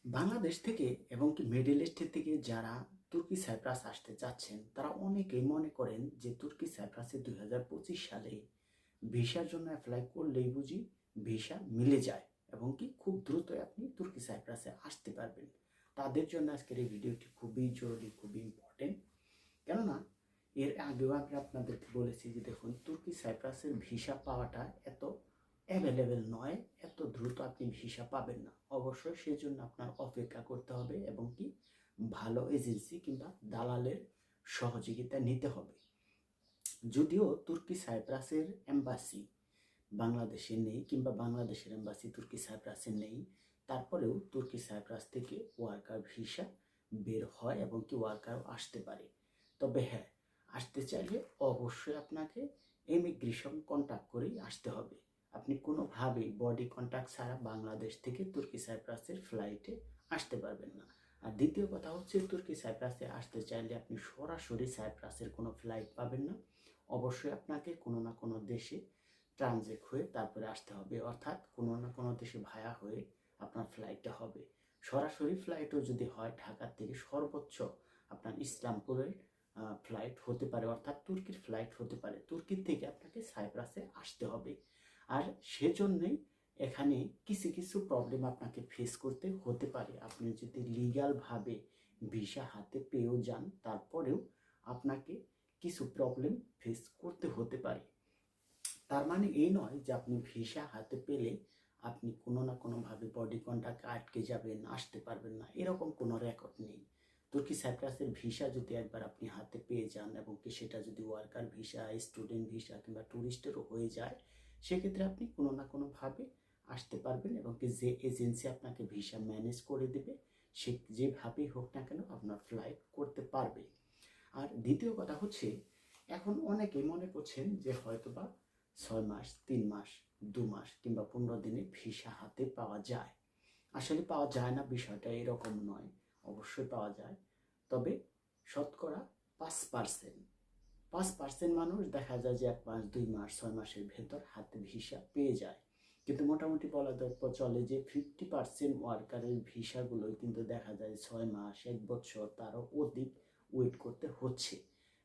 বাংলাদেশ থেকে এবং কি মিডল ইস্টের থেকে যারা তুর্কি সাইপ্রাস আসতে চাচ্ছেন তারা অনেকেই মনে করেন যে তুর্কি সাইপ্রাসে 2025 সালে ভিসার জন্য অ্যাপ্লাই করলেই বুঝি ভিসা মিলে যায় এবং কি খুব দ্রুতই আপনি তুর্কি সাইপ্রাসে আসতে পারবেন। তাদের জন্য আজকের এই ভিডিওটি খুবই জরুরি, খুবই ইম্পর্টেন্ট। কেননা এর আগেও আমি আপনাদেরকে বলেছি যে দেখুন, তুর্কি সাইপ্রাসের ভিসা পাওয়াটা এত অ্যাভেলেবেল নয়, এত দ্রুত আপনি ভিসা পাবেন না। অবশ্যই সেজন্য আপনার অপেক্ষা করতে হবে এবং কি ভালো এজেন্সি কিংবা দালালের সহযোগিতা নিতে হবে। যদিও তুর্কি সাইপ্রাসের এম্বাসি বাংলাদেশে নেই কিংবা বাংলাদেশের এম্বাসি তুর্কি সাইপ্রাসে নেই, তারপরেও তুর্কি সাইপ্রাস থেকে ওয়ার্কার ভিসা বের হয় এবং কি ওয়ার্কার আসতে পারে। তবে হ্যাঁ, আসতে চাইলে অবশ্যই আপনাকে ইমিগ্রেশন কন্ট্যাক্ট করেই আসতে হবে। আপনি কোনোভাবেই বডি কন্ট্যাক্ট ছাড়া বাংলাদেশ থেকে তুর্কি সাইপ্রাসের ফ্লাইটে আসতে পারবেন না। আর দ্বিতীয় কথা হচ্ছে, তুর্কি সাইপ্রাসে আসতে চাইলে আপনি সরাসরি সাইপ্রাসের কোনো ফ্লাইট পাবেন না। অবশ্যই আপনাকে কোনো না কোনো দেশে ট্রানজিট হয়ে তারপরে আসতে হবে, অর্থাৎ কোনো না কোনো দেশে ভায়া হয়ে আপনার ফ্লাইটটা হবে। সরাসরি ফ্লাইটও যদি হয় ঢাকা থেকে সর্বোচ্চ আপনার ইসলামপুরের ফ্লাইট হতে পারে, অর্থাৎ তুর্কির ফ্লাইট হতে পারে। তুর্কির থেকে আপনাকে সাইপ্রাসে আসতে হবে। আর সেজন্যই এখানে কিছু কিছু প্রবলেম আপনাকে ফেস করতে হতে পারে। আপনি যদি লিগ্যালভাবে ভিসা হাতে পেয়েও যান, তারপরেও আপনাকে কিছু প্রবলেম ফেস করতে হতে পারে। তার মানে এই নয় যে আপনি ভিসা হাতে পেলে আপনি কোনো না কোনোভাবে বডি কন্ট্যাক্ট আটকে যাবেন, আসতে পারবেন না, এরকম কোনো রেকর্ড নেই। তুর্কি সাইপ্রাসের ভিসা যদি একবার আপনি হাতে পেয়ে যান এবং কি সেটা যদি ওয়ার্কার ভিসা, স্টুডেন্ট ভিসা কিংবা ট্যুরিস্টেরও হয়ে যায়, সেক্ষেত্রে আপনি কোনো না কোনোভাবে আসতে পারবেন এবং কি যে এজেন্সি আপনাকে ভিসা ম্যানেজ করে দেবে সে যেভাবেই হোক না কেন আপনার ফ্লাইট করতে পারবে। আর দ্বিতীয় কথা হচ্ছে, এখন অনেকেই মনে করছেন যে হয়তোবা 6 মাস, 3 মাস, 2 মাস কিংবা 15 দিনে ভিসা হাতে পাওয়া যায়। আসলে পাওয়া যায় না, বিষয়টা এরকম নয়। অবশ্যই পাওয়া যায়, তবে শতকরা 5%, 5% মানুষ দেখা যায় যে 1 মাস, 2 মাস, 6 মাসের ভেতর হাতে ভিসা পেয়ে যায়। কিন্তু মোটামুটি বলা চলে যে 50% ওয়ার্কারের ভিসাগুলোই কিন্তু দেখা যায় 6 মাস, 1 বছর, তারও অধিক ওয়েট করতে হচ্ছে।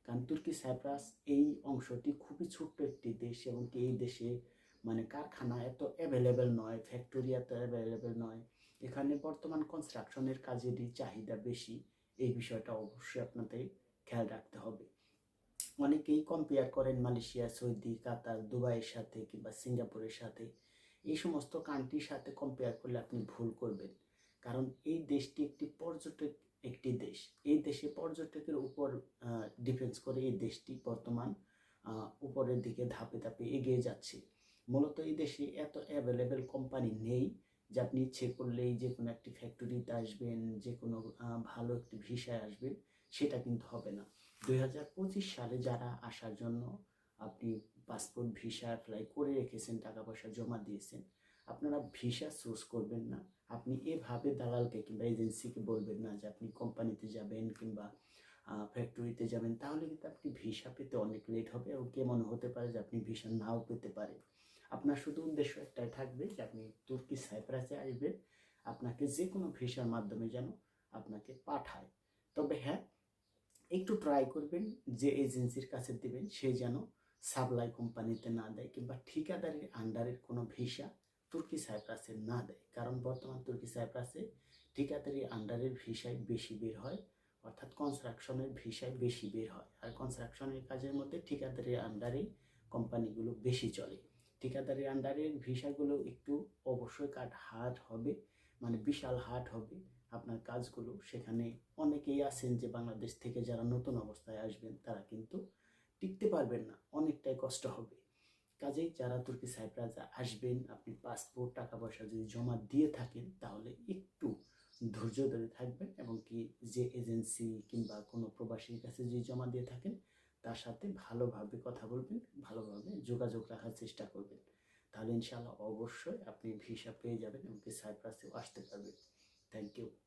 কারণ তুর্কি সাইপ্রাস এই অংশটি খুবই ছোট্ট একটি দেশ এবং এই দেশে মানে কারখানা এত অ্যাভেলেবেল নয়, ফ্যাক্টরি এত অ্যাভেলেবেল নয়। এখানে বর্তমান কনস্ট্রাকশনের কাজেরই চাহিদা বেশি। এই বিষয়টা অবশ্যই আপনাদের খেয়াল রাখতে হবে। অনেকেই কম্পেয়ার করেন মালয়েশিয়া, সৌদি, কাতার, দুবাইয়ের সাথে কিংবা সিঙ্গাপুরের সাথে। এই সমস্ত কান্ট্রির সাথে কম্পেয়ার করলে আপনি ভুল করবেন, কারণ এই দেশটি একটি পর্যটক একটি দেশ। এই দেশে পর্যটকের উপর ডিপেন্ডস করে এই দেশটি বর্তমান উপরের দিকে ধাপে ধাপে এগিয়ে যাচ্ছে। মূলত এই দেশে এত অ্যাভেলেবেল কোম্পানি নেই যে আপনি ইচ্ছে করলেই যে কোনো একটি ফ্যাক্টরিতে আসবেন, যে কোনো ভালো একটি ভিসায় আসবেন, সেটা কিন্তু হবে না। 2025 সালে যারা আসার জন্য আপনি পাসপোর্ট ভিসা অ্যাপ্লাই করে রেখেছেন, টাকা পয়সা জমা দিয়েছেন, আপনারা ভিসা চুজ করবেন না। আপনি এভাবে দালালকে কিংবা এজেন্সিকে বলবেন না যে আপনি কোম্পানিতে যাবেন কিংবা ফ্যাক্টরিতে যাবেন, তাহলে কিন্তু আপনি ভিসা পেতে অনেক লেট হবে এবং কেমন হতে পারে যে আপনি ভিসা নাও পেতে পারেন। আপনার শুধু উদ্দেশ্য একটাই থাকবে যে আপনি তুর্কি সাইপ্রাসে আসবেন, আপনাকে যে কোনো ভিসার মাধ্যমে যেন আপনাকে পাঠায়। তবে হ্যাঁ, একটু ট্রাই করবেন যে এজেন্সির কাছে দেবেন সে যেন সাপ্লাই কোম্পানিতে না দেয় কিংবা ঠিকাদারের আন্ডারের কোনো ভিসা তুর্কি সাইপ্রাসে না দেয়। কারণ বর্তমান তুর্কি সাইপ্রাসে ঠিকাদারি আন্ডারের ভিসাই বেশি বের হয়, অর্থাৎ কনস্ট্রাকশনের ভিসাই বেশি বের হয়। আর কনস্ট্রাকশনের কাজের মধ্যে ঠিকাদারির আন্ডারেই কোম্পানিগুলো বেশি চলে। ঠিকাদারির আন্ডারের ভিসাগুলো একটু অবশ্যই হার্ড হবে, মানে বিশাল হার্ড হবে আপনার কাজগুলো। সেখানে অনেকেই আছেন যে বাংলাদেশ থেকে যারা নতুন অবস্থায় আসবেন তারা কিন্তু টিকতে পারবেন না, অনেকটাই কষ্ট হবে। কাজেই যারা তুর্কি সাইপ্রাসে আসবেন, আপনি পাসপোর্ট, টাকা পয়সা যদি জমা দিয়ে থাকেন তাহলে একটু ধৈর্য ধরে থাকবেন এবং কি যে এজেন্সি কিংবা কোনো প্রবাসীর কাছে যদি জমা দিয়ে থাকেন তার সাথে ভালোভাবে কথা বলবেন, ভালোভাবে যোগাযোগ রাখার চেষ্টা করবেন। তাহলে ইনশাআল্লাহ অবশ্যই আপনি ভিসা পেয়ে যাবেন এবং কি সাইপ্রাসেও আসতে পারবেন। Thank you.